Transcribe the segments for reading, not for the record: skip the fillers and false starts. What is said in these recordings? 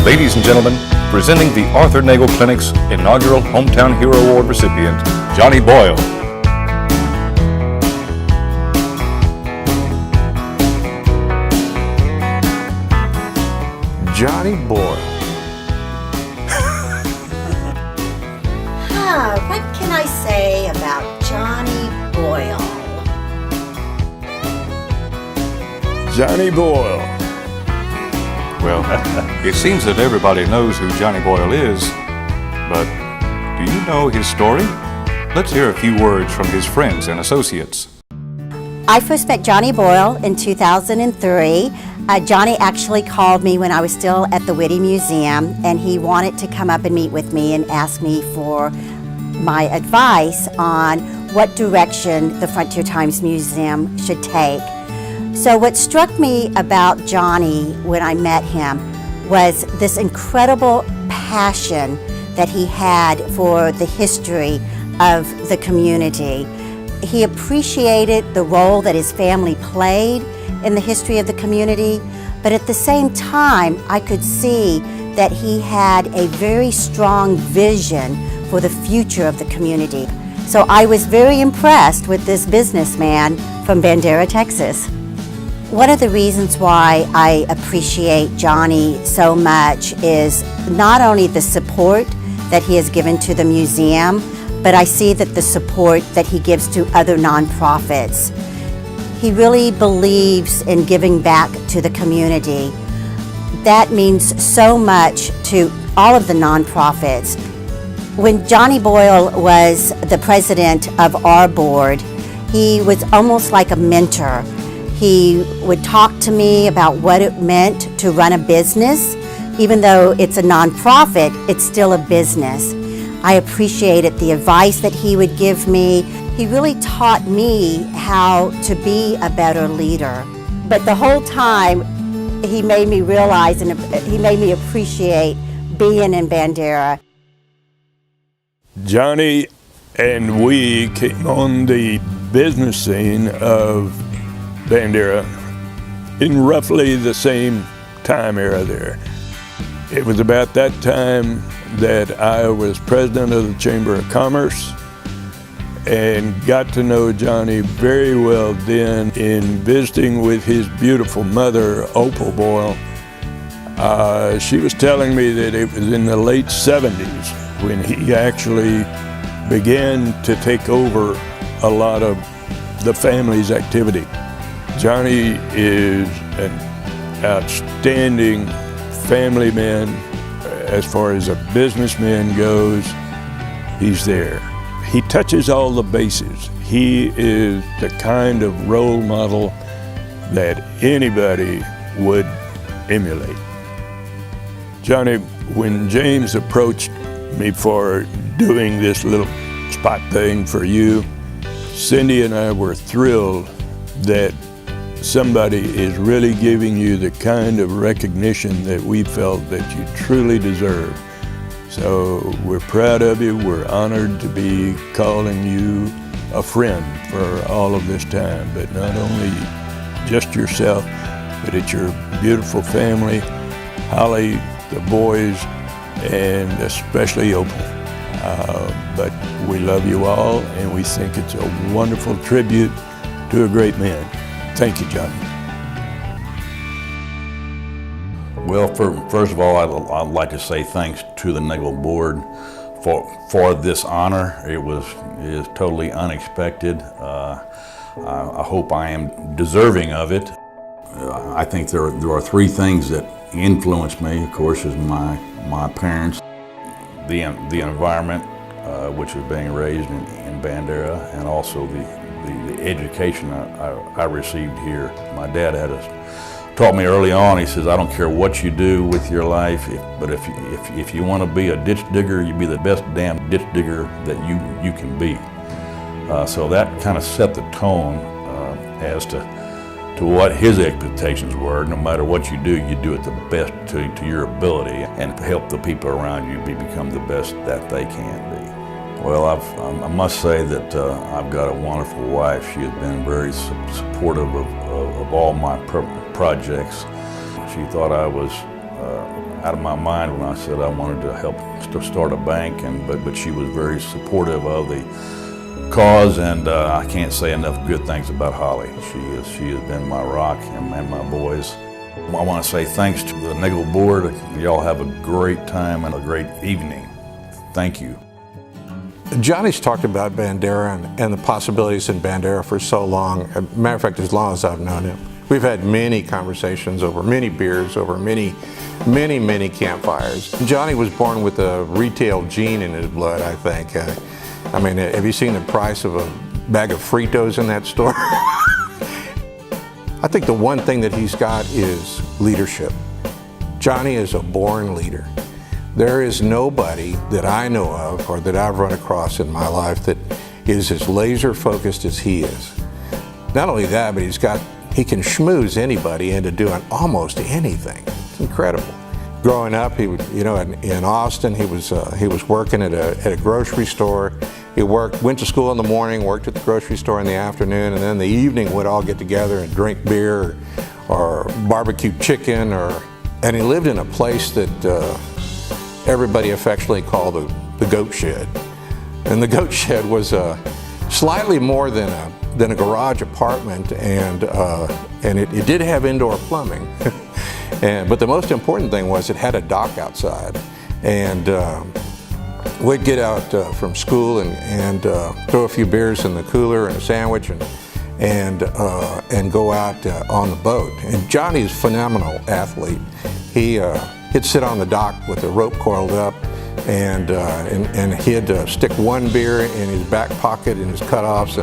Ladies and gentlemen, presenting the Arthur Nagel Clinic's inaugural Hometown Hero Award recipient, Johnny Boyle. Johnny Boyle. What can I say about Johnny Boyle? Johnny Boyle. Well, it seems that everybody knows who Johnny Boyle is, but do you know his story? Let's hear a few words from his friends and associates. I first met Johnny Boyle in 2003. Johnny actually called me when I was still at the Whitty Museum, and he wanted to come up and meet with me and ask me for my advice on what direction the Frontier Times Museum should take. So what struck me about Johnny when I met him was this incredible passion that he had for the history of the community. He appreciated the role that his family played in the history of the community, but at the same time, I could see that he had a very strong vision for the future of the community. So I was very impressed with this businessman from Bandera, Texas. One of the reasons why I appreciate Johnny so much is not only the support that he has given to the museum, but I see that the support that he gives to other nonprofits. He really believes in giving back to the community. That means so much to all of the nonprofits. When Johnny Boyle was the president of our board, he was almost like a mentor. He would talk to me about what it meant to run a business. Even though it's a nonprofit, it's still a business. I appreciated the advice that he would give me. He really taught me how to be a better leader. But the whole time, he made me realize and he made me appreciate being in Bandera. Johnny and we came on the business scene of Bandera in roughly the same time era there. It was about that time that I was president of the Chamber of Commerce and got to know Johnny very well then in visiting with his beautiful mother, Opal Boyle. She was telling me that it was in the late 70s when he actually began to take over a lot of the family's activity. Johnny is an outstanding family man. As far as a businessman goes, he's there. He touches all the bases. He is the kind of role model that anybody would emulate. Johnny, when James approached me for doing this little spot thing for you, Cindy and I were thrilled that somebody is really giving you the kind of recognition that we felt that you truly deserve. So we're proud of you. We're honored to be calling you a friend for all of this time, but not only just yourself, but it's your beautiful family, Holly, the boys, and especially Opal. But we love you all, and we think it's a wonderful tribute to a great man. Thank you, Johnny. Well, first of all, I'd like to say thanks to the Nagel board for this honor. It is totally unexpected. I hope I am deserving of it. I think there are three things that influenced me. Of course, is my parents, the environment, which was being raised in Bandera, and also the education I received here. My dad taught me early on. He says, "I don't care what you do with your life, but if you want to be a ditch digger, you be the best damn ditch digger that you can be." So that kind of set the tone as to what his expectations were. No matter what you do it the best to your ability and help the people around you become the best that they can be. Well, I must say that I've got a wonderful wife. She has been very supportive of all my projects. She thought I was out of my mind when I said I wanted to help to start a bank, but she was very supportive of the cause, and I can't say enough good things about Holly. She has been my rock and my boys. I want to say thanks to the Nagel board. Y'all have a great time and a great evening. Thank you. Johnny's talked about Bandera and the possibilities in Bandera for so long. As a matter of fact, as long as I've known him. We've had many conversations over many beers, over many campfires. Johnny was born with a retail gene in his blood, I think. I mean, have you seen the price of a bag of Fritos in that store? I think the one thing that he's got is leadership. Johnny is a born leader. There is nobody that I know of or that I've run across in my life that is as laser focused as he is. Not only that, but he can schmooze anybody into doing almost anything. It's incredible. Growing up, in Austin, he was working at a grocery store. He went to school in the morning, worked at the grocery store in the afternoon, and then in the evening would all get together and drink beer or barbecue chicken, and he lived in a place that everybody affectionately called the goat shed. And the goat shed was slightly more than a garage apartment, and it did have indoor plumbing. But the most important thing was it had a dock outside, and we'd get out from school and throw a few beers in the cooler and a sandwich and go out on the boat. And Johnny's a phenomenal athlete. He'd sit on the dock with the rope coiled up, and he'd stick one beer in his back pocket in his cutoffs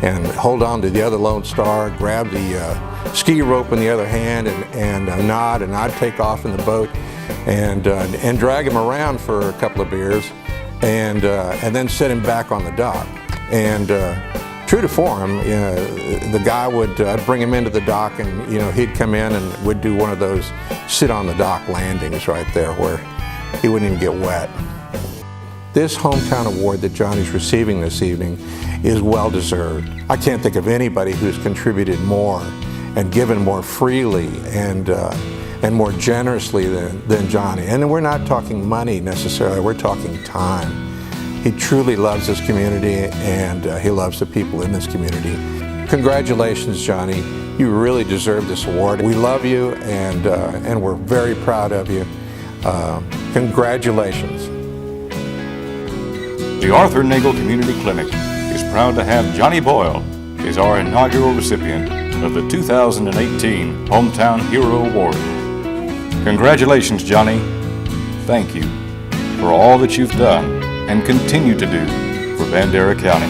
and hold on to the other Lone Star, grab the ski rope in the other hand and nod, and I'd take off in the boat and drag him around for a couple of beers and then set him back on the dock. And true to form, the guy I'd bring him into the dock, and he'd come in and we'd do one of those sit on the dock landings right there where he wouldn't even get wet. This hometown award that Johnny's receiving this evening is well deserved. I can't think of anybody who's contributed more and given more freely and more generously than Johnny. And we're not talking money necessarily, we're talking time. He truly loves this community, and he loves the people in this community. Congratulations, Johnny. You really deserve this award. We love you, and we're very proud of you. Congratulations. The Arthur Nagel Community Clinic is proud to have Johnny Boyle as our inaugural recipient of the 2018 Hometown Hero Award. Congratulations, Johnny. Thank you for all that you've done and continue to do for Bandera County.